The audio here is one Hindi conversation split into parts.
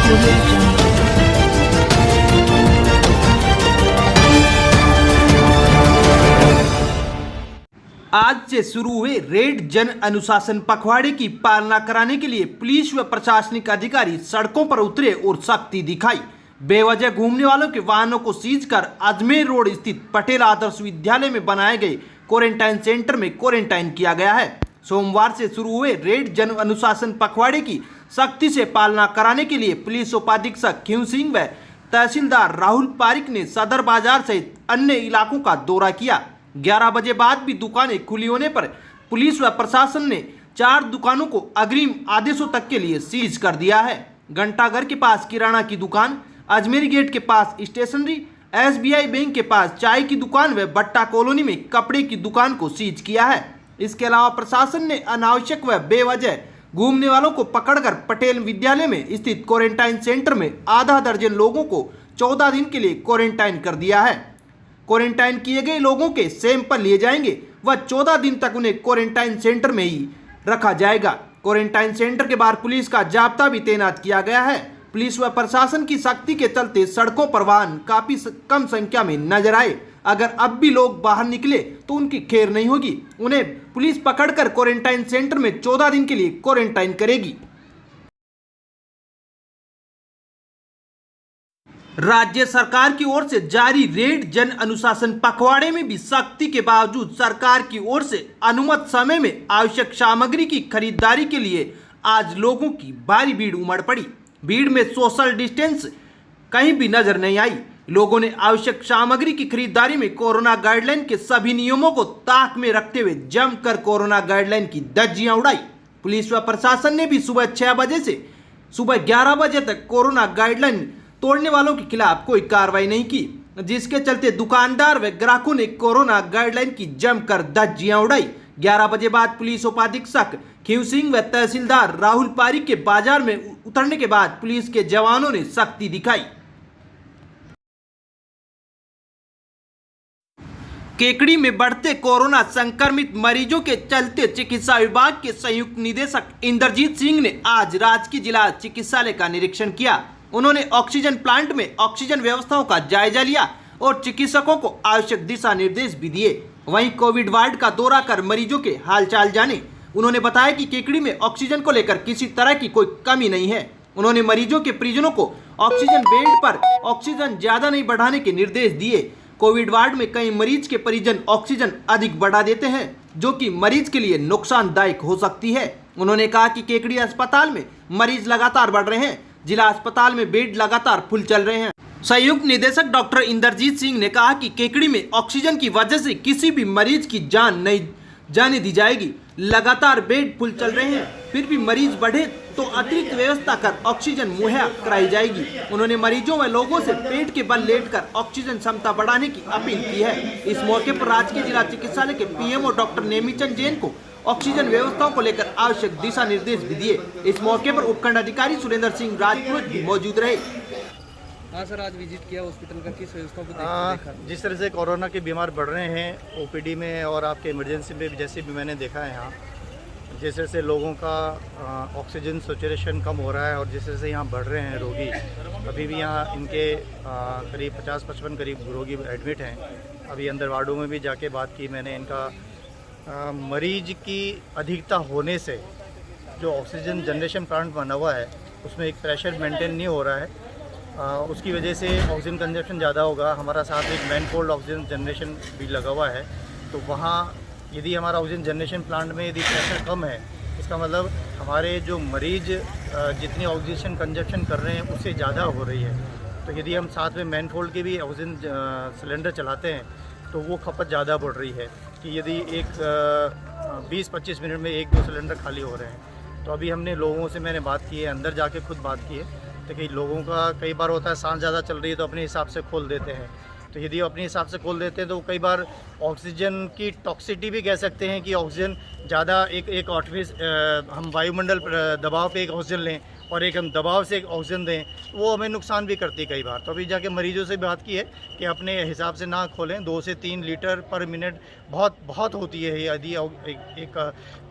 आज से शुरू हुए रेड जन अनुशासन पखवाड़े की पालना कराने के लिए पुलिस व प्रशासनिक अधिकारी सड़कों पर उतरे और सख्ती दिखाई। बेवजह घूमने वालों के वाहनों को सीज कर अजमेर रोड स्थित पटेल आदर्श विद्यालय में बनाए गए क्वारंटाइन सेंटर में क्वारंटाइन किया गया है। सोमवार से शुरू हुए रेड जन अनुशासन पखवाड़े की सख्ती से पालना कराने के लिए पुलिस उपाधीक्षक खींव सिंह व तहसीलदार राहुल पारिक ने सदर बाजार सहित अन्य इलाकों का दौरा किया। 11 बजे बाद भी दुकानें खुली होने पर पुलिस व प्रशासन ने 4 दुकानों को अग्रिम आदेशों तक के लिए सीज कर दिया है। घंटाघर के पास किराना की दुकान, अजमेर गेट के पास स्टेशनरी, SBI बैंक के पास चाय की दुकान व बट्टा कॉलोनी में कपड़े की दुकान को सीज किया है। इसके अलावा प्रशासन ने अनावश्यक व बेवजह घूमने वालों को पकड़कर पटेल विद्यालय में स्थित क्वारंटाइन सेंटर में आधा दर्जन लोगों को 14 दिन के लिए क्वारंटाइन कर दिया है। क्वारंटाइन किए गए लोगों के सैंपल लिए जाएंगे व 14 दिन तक उन्हें क्वारंटाइन सेंटर में ही रखा जाएगा। क्वारंटाइन सेंटर के बाहर पुलिस का जाब्ता भी तैनात किया गया है। पुलिस व प्रशासन की सख्ती के चलते सड़कों पर वाहन काफी कम संख्या में नजर आए। अगर अब भी लोग बाहर निकले तो उनकी खैर नहीं होगी। उन्हें पुलिस पकड़कर क्वारंटाइन सेंटर में 14 दिन के लिए क्वारंटाइन करेगी। राज्य सरकार की ओर से जारी रेड जन अनुशासन पखवाड़े में भी सख्ती के बावजूद सरकार की ओर से अनुमत समय में आवश्यक सामग्री की खरीदारी के लिए आज लोगों की भारी भीड़ उमड़ पड़ी। भीड़ में सोशल डिस्टेंस कहीं भी नजर नहीं आई। लोगों ने आवश्यक सामग्री की खरीदारी में कोरोना गाइडलाइन के सभी नियमों को ताक में रखते हुए जमकर कोरोना गाइडलाइन की धज्जियां उड़ाई। पुलिस व प्रशासन ने भी सुबह 6 बजे से सुबह 11 बजे तक कोरोना गाइडलाइन तोड़ने वालों के खिलाफ कोई कार्रवाई नहीं की, जिसके चलते दुकानदार व ग्राहकों ने कोरोना गाइडलाइन की जमकर धज्जियां उड़ाई। 11 बजे बाद पुलिस उपाधीक्षक खींव सिंह व तहसीलदार राहुल पारिक के बाजार में उतरने के बाद पुलिस के जवानों ने सख्ती दिखाई। केकड़ी में बढ़ते कोरोना संक्रमित मरीजों के चलते चिकित्सा विभाग के संयुक्त निदेशक इंद्रजीत सिंह ने आज राजकीय जिला चिकित्सालय का निरीक्षण किया। उन्होंने ऑक्सीजन प्लांट में ऑक्सीजन व्यवस्थाओं का जायजा लिया और चिकित्सकों को आवश्यक दिशा निर्देश भी दिए। वहीं कोविड वार्ड का दौरा कर मरीजों के हालचाल जाने। उन्होंने बताया कि केकड़ी में ऑक्सीजन को लेकर किसी तरह की कोई कमी नहीं है। उन्होंने मरीजों के परिजनों को ऑक्सीजन बेड पर ऑक्सीजन ज्यादा नहीं बढ़ाने के निर्देश दिए। कोविड वार्ड में कई मरीज के परिजन ऑक्सीजन अधिक बढ़ा देते हैं, जो कि मरीज के लिए नुकसानदायक हो सकती है। उन्होंने कहा कि केकड़ी अस्पताल में मरीज लगातार बढ़ रहे हैं। जिला अस्पताल में बेड लगातार फुल चल रहे हैं। संयुक्त निदेशक डॉक्टर इंद्रजीत सिंह ने कहा कि केकड़ी में ऑक्सीजन की वजह से किसी भी मरीज की जान नहीं जाने दी जाएगी। लगातार बेड फुल चल रहे हैं, फिर भी मरीज बढ़े तो अतिरिक्त व्यवस्था कर ऑक्सीजन मुहैया कराई जाएगी। उन्होंने मरीजों व लोगों से पेट के बल लेटकर ऑक्सीजन क्षमता बढ़ाने की अपील की है। इस मौके पर राजकीय जिला चिकित्सालय के PMO डॉक्टर नेमीचंद जैन को ऑक्सीजन व्यवस्थाओं को लेकर आवश्यक दिशा निर्देश भी दिए। इस मौके पर उपखंड अधिकारी सुरेंद्र सिंह राजपुरोहित भी मौजूद रहे। हाँ सर, आज विजिट किया हॉस्पिटल का, किस व्यवस्था को देखा? जिस तरह से कोरोना के बीमार बढ़ रहे हैं OPD में और आपके इमरजेंसी में जैसे भी मैंने देखा है यहाँ, जिस तरह से लोगों का ऑक्सीजन सैचुरेशन कम हो रहा है और जिस तरह से यहाँ बढ़ रहे हैं रोगी, अभी भी यहाँ इनके करीब 50-55 करीब रोगी एडमिट हैं। अभी अंदर वार्डों में भी जाके बात की मैंने। इनका मरीज की अधिकता होने से जो ऑक्सीजन जनरेशन प्लांट बना हुआ है उसमें एक प्रेशर मेंटेन नहीं हो रहा है। उसकी वजह से ऑक्सीजन कंजप्शन ज़्यादा होगा। हमारा साथ एक मैनफोल्ड ऑक्सीजन जनरेशन भी लगा हुआ है, तो वहाँ यदि हमारा ऑक्सीजन जनरेशन प्लांट में यदि प्रेशर कम है, इसका मतलब हमारे जो मरीज जितनी ऑक्सीजन कंजप्शन कर रहे हैं उससे ज़्यादा हो रही है। तो यदि हम साथ में मैनफोल्ड के भी ऑक्सीजन सिलेंडर चलाते हैं तो वो खपत ज़्यादा बढ़ रही है कि यदि एक 20-25 मिनट में 1-2 सिलेंडर खाली हो रहे हैं। तो अभी हमने लोगों से मैंने बात की है, अंदर जाके खुद बात की है। तो कई लोगों का कई बार होता है सांस ज़्यादा चल रही है तो अपने हिसाब से खोल देते हैं। तो यदि अपने हिसाब से खोल देते हैं तो कई बार ऑक्सीजन की टॉक्सिटी भी कह सकते हैं कि ऑक्सीजन ज़्यादा एक हम वायुमंडल दबाव पे एक ऑक्सीजन लें और एक हम दबाव से ऑक्सीजन दें, वो हमें नुकसान भी करती है कई बार। तो अभी जाके मरीजों से बात की है कि अपने हिसाब से ना खोलें, 2 से 3 लीटर पर मिनट बहुत होती है यदि एक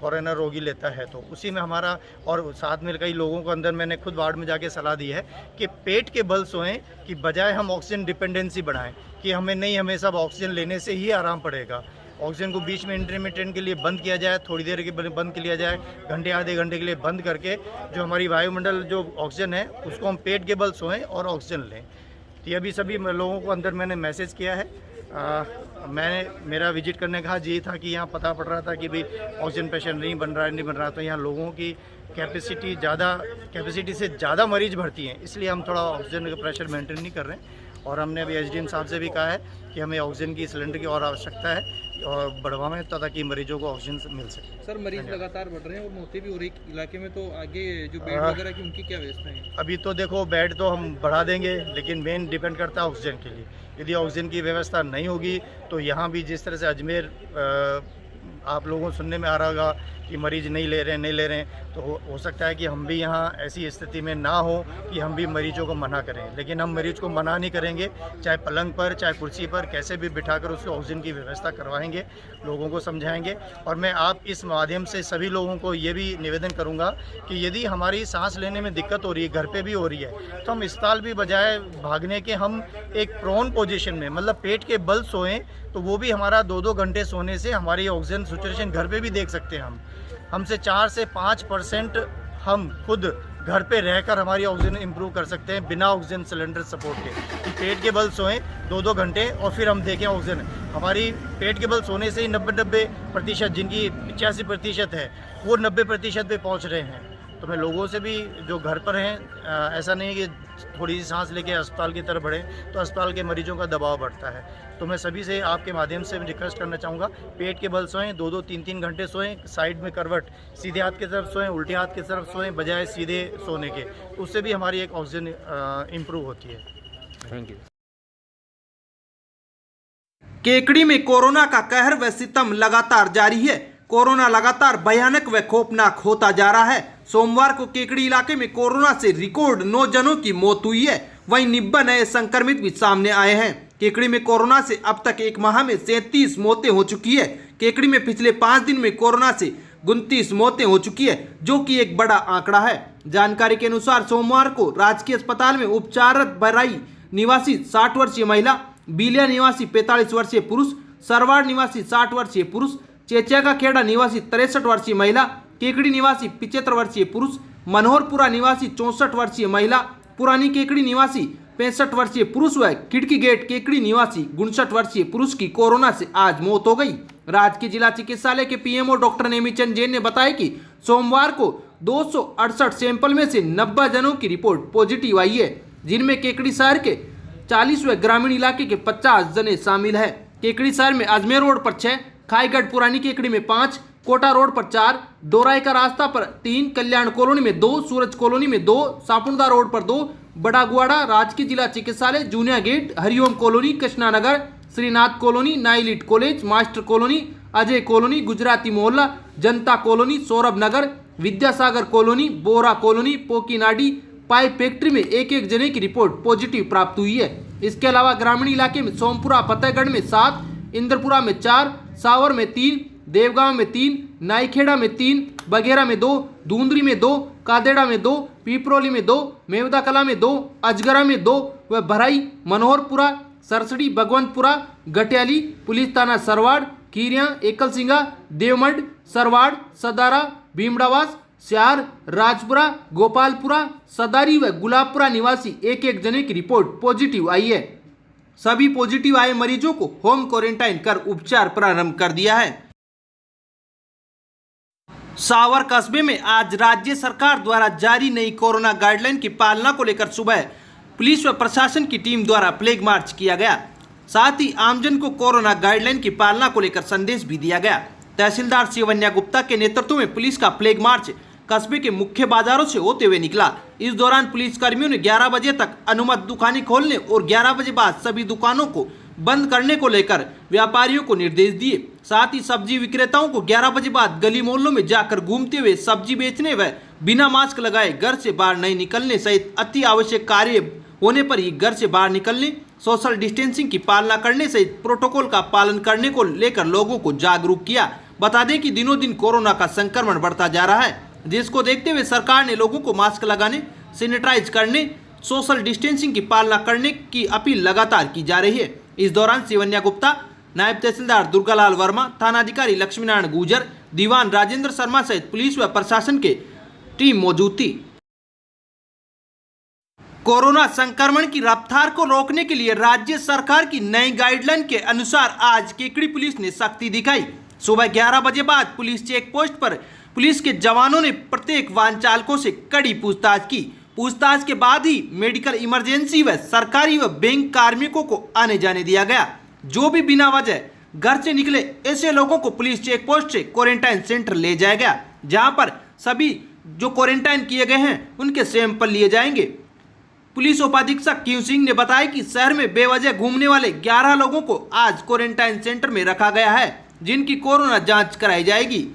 कोरोना रोगी लेता है तो उसी में हमारा। और साथ में कई लोगों को अंदर मैंने खुद वार्ड में जाके सलाह दी है कि पेट के बल सोएं, कि बजाय हम ऑक्सीजन डिपेंडेंसी बढ़ाएं, कि हमें सब ऑक्सीजन लेने से ही आराम पड़ेगा। ऑक्सीजन को बीच में इंटरमिटेंट के लिए बंद किया जाए, थोड़ी देर के लिए बंद किया जाए, घंटे आधे घंटे के लिए बंद करके जो हमारी वायुमंडल जो ऑक्सीजन है उसको हम पेट के बल सोएं और ऑक्सीजन लें। तो ये अभी सभी लोगों को अंदर मैंने मैसेज किया है। मेरा विजिट करने का ये था कि यहाँ पता पड़ रहा था कि भाई ऑक्सीजन पेशेंट नहीं बन रहा, तो यहाँ लोगों की कैपेसिटी से ज़्यादा मरीज भर्ती हैं, इसलिए हम थोड़ा ऑक्सीजन का प्रेशर मेंटेन नहीं कर रहे हैं। और हमने अभी एसडीएम साहब से भी कहा है कि हमें ऑक्सीजन की सिलेंडर की और आवश्यकता है और बढ़वाएं ताकि मरीजों को ऑक्सीजन मिल सके। सर मरीज लगातार बढ़ रहे हैं और मौतें भी हो रही इलाके में, तो आगे जो बेड वगैरह की उनकी क्या व्यवस्था है? अभी तो देखो बेड तो हम बढ़ा देंगे, लेकिन मेन डिपेंड करता है ऑक्सीजन के लिए। यदि ऑक्सीजन की व्यवस्था नहीं होगी तो यहाँ भी जिस तरह से अजमेर आप लोगों को सुनने में आ रहा होगा कि मरीज नहीं ले रहे हैं, तो हो सकता है कि हम भी यहाँ ऐसी स्थिति में ना हो कि हम भी मरीजों को मना करें। लेकिन हम मरीज को मना नहीं करेंगे, चाहे पलंग पर चाहे कुर्सी पर कैसे भी बिठाकर उसको ऑक्सीजन की व्यवस्था करवाएंगे, लोगों को समझाएंगे। और मैं आप इस माध्यम से सभी लोगों को ये भी निवेदन करूँगा कि यदि हमारी सांस लेने में दिक्कत हो रही है, घर पर भी हो रही है, तो हम अस्पताल भी बजाय भागने के हम एक प्रोन पोजीशन में, मतलब पेट के बल सोएं, तो वो भी हमारा 2-2 घंटे सोने से हमारी ऑक्सीजन सैचुरेशन घर पे भी देख सकते हैं। हमसे 4 से 5% हम खुद घर पे रहकर हमारी ऑक्सीजन इंप्रूव कर सकते हैं बिना ऑक्सीजन सिलेंडर सपोर्ट के। पेट के बल सोएं 2-2 घंटे और फिर हम देखें ऑक्सीजन। हमारी पेट के बल सोने से ही 90% जिनकी 85% है वो 90% पे पहुंच रहे हैं। तो मैं लोगों से भी जो घर पर हैं, ऐसा नहीं है कि थोड़ी सी सांस लेके अस्पताल की तरफ बढ़े तो अस्पताल के मरीजों का दबाव बढ़ता है। तो मैं सभी से आपके माध्यम से रिक्वेस्ट करना चाहूँगा, पेट के बल सोएं, 2-2, 3-3 घंटे सोएं, साइड में करवट, सीधे हाथ की तरफ सोएं, उल्टे हाथ की तरफ सोएं बजाय सीधे सोने के। उससे भी हमारी एक ऑक्सीजन इम्प्रूव होती है। Thank you. केकड़ी में कोरोना का कहर व सितम लगातार जारी है। कोरोना लगातार भयानक व खौफनाक होता जा रहा है। सोमवार को केकड़ी इलाके में कोरोना से रिकॉर्ड 9 जनों की मौत हुई है, वहीं 90 नए संक्रमित भी सामने आए हैं। केकड़ी में कोरोना से अब तक एक माह में 37 मौतें हो चुकी है। केकड़ी में पिछले 5 दिन में कोरोना से 29 मौतें हो चुकी है, जो कि एक बड़ा आंकड़ा है। जानकारी के अनुसार सोमवार को राजकीय अस्पताल में उपचाररत बराई निवासी 60 वर्षीय महिला, बीलिया निवासी 45 वर्षीय पुरुष, सरवाड़ निवासी 60 वर्षीय पुरुष, चेचिया का खेड़ा निवासी 63 वर्षीय महिला, केकड़ी निवासी 75 वर्षीय पुरुष, मनोहरपुरा निवासी 64 वर्षीय महिला, पुरानी केकड़ी निवासी 65 वर्षीय पुरुष व खिड़की गेट केकड़ी निवासी 59 वर्षीय पुरुष की कोरोना से आज मौत हो गई। राजकीय जिला चिकित्सालय के पीएमओ डॉक्टर नेमीचंद जैन ने बताया कि सोमवार को 268 सैंपल में से 90 जनों की रिपोर्ट पॉजिटिव आई है, जिनमें केकड़ी शहर के 40 व ग्रामीण इलाके के 50 जने शामिल है। केकड़ी शहर में अजमेर रोड पर 6, खाईगढ़ पुरानी केकड़ी में 5, कोटा रोड पर 4, डोराई का रास्ता पर 3, कल्याण कॉलोनी में 2, सूरज कॉलोनी में 2, सापुनदा रोड पर 2, बड़ा गुआड़ा राजकीय जिला चिकित्सालय, Juniya gate, Hariom colony, Krishnanagar, Shrinath colony, NIELIT college, master colony, Ajay colony, Gujarati मोहल्ला, Janata colony, Saurabh Nagar, Vidyasagar colony, Bora colony, Pokinadi pipe factory में एक जने की रिपोर्ट पॉजिटिव प्राप्त हुई है। इसके अलावा ग्रामीण इलाके में सोमपुरा फतेहगढ़ में 7, इंद्रपुरा में 4, सावर में 3, देवगांव में 3, नाईखेड़ा में 3, बघेरा में 2, धुंदरी में 2, कादेड़ा में 2, पीपरोली में 2, मेवदा कला में 2, अजगरा में 2 व भराई, मनोहरपुरा, सरसड़ी, भगवंतपुरा, गटियाली, पुलिस थाना सरवाड़, खीरिया, एकलसिंगा, देवमंड, सरवाड़, सदारा, भीमड़ावास, स्यार, राजपुरा, गोपालपुरा, सदारी व गुलाबपुरा निवासी एक जने की रिपोर्ट पॉजिटिव आई है। सभी पॉजिटिव आए मरीजों को होम क्वारंटाइन कर उपचार प्रारंभ कर दिया है। सावर कस्बे में आज राज्य सरकार द्वारा जारी नई कोरोना गाइडलाइन की पालना को लेकर सुबह पुलिस व प्रशासन की टीम द्वारा फ्लैग मार्च किया गया। साथ ही आमजन को कोरोना गाइडलाइन की पालना को लेकर संदेश भी दिया गया। तहसीलदार शिवन्या गुप्ता के नेतृत्व में पुलिस का फ्लैग मार्च कस्बे के मुख्य बाजारों से होते हुए निकला। इस दौरान पुलिस कर्मियों ने 11 बजे तक अनुमत दुकानें खोलने और 11 बजे बाद सभी दुकानों को बंद करने को लेकर व्यापारियों को निर्देश दिए। साथ ही सब्जी विक्रेताओं को 11 बजे बाद गली मोहल्लों में जाकर घूमते हुए सब्जी बेचने व बिना मास्क लगाए घर से बाहर नहीं निकलने सहित अति आवश्यक कार्य होने पर ही घर से बाहर निकलने, सोशल डिस्टेंसिंग की पालना करने सहित प्रोटोकॉल का पालन करने को लेकर लोगों को जागरूक किया। बता दें कि दिनों दिन कोरोना का संक्रमण बढ़ता जा रहा है, जिसको देखते हुए सरकार ने लोगों को मास्क लगाने, सैनिटाइज करने, सोशल डिस्टेंसिंग की पालना करने की अपील लगातार की जा रही है। इस दौरान शिवन्या गुप्ता, नायब तहसीलदार दुर्गालाल वर्मा, थानाधिकारी लक्ष्मीनारायण गुर्जर, दीवान राजेंद्र शर्मा सहित पुलिस व प्रशासन के टीम मौजूद थी। कोरोना संक्रमण की रफ्तार को रोकने के लिए राज्य सरकार की नई गाइडलाइन के अनुसार आज केकड़ी पुलिस ने सख्ती दिखाई। सुबह 11 बजे बाद पुलिस चेक पोस्ट पर पुलिस के जवानों ने प्रत्येक वाहन चालकों से कड़ी पूछताछ की। पूछताछ के बाद ही मेडिकल इमरजेंसी व सरकारी व बैंक कार्मिकों को आने जाने दिया गया। जो भी बिना वजह घर से निकले ऐसे लोगों को पुलिस चेक पोस्ट से क्वारंटाइन सेंटर ले जाया गया, जहां पर सभी जो क्वारंटाइन किए गए हैं उनके सैंपल लिए जाएंगे। पुलिस उपाधीक्षक क्यू सिंह ने बताया कि शहर में बेवजह घूमने वाले 11 लोगों को आज क्वारंटाइन सेंटर में रखा गया है, जिनकी कोरोना जांच कराई जाएगी।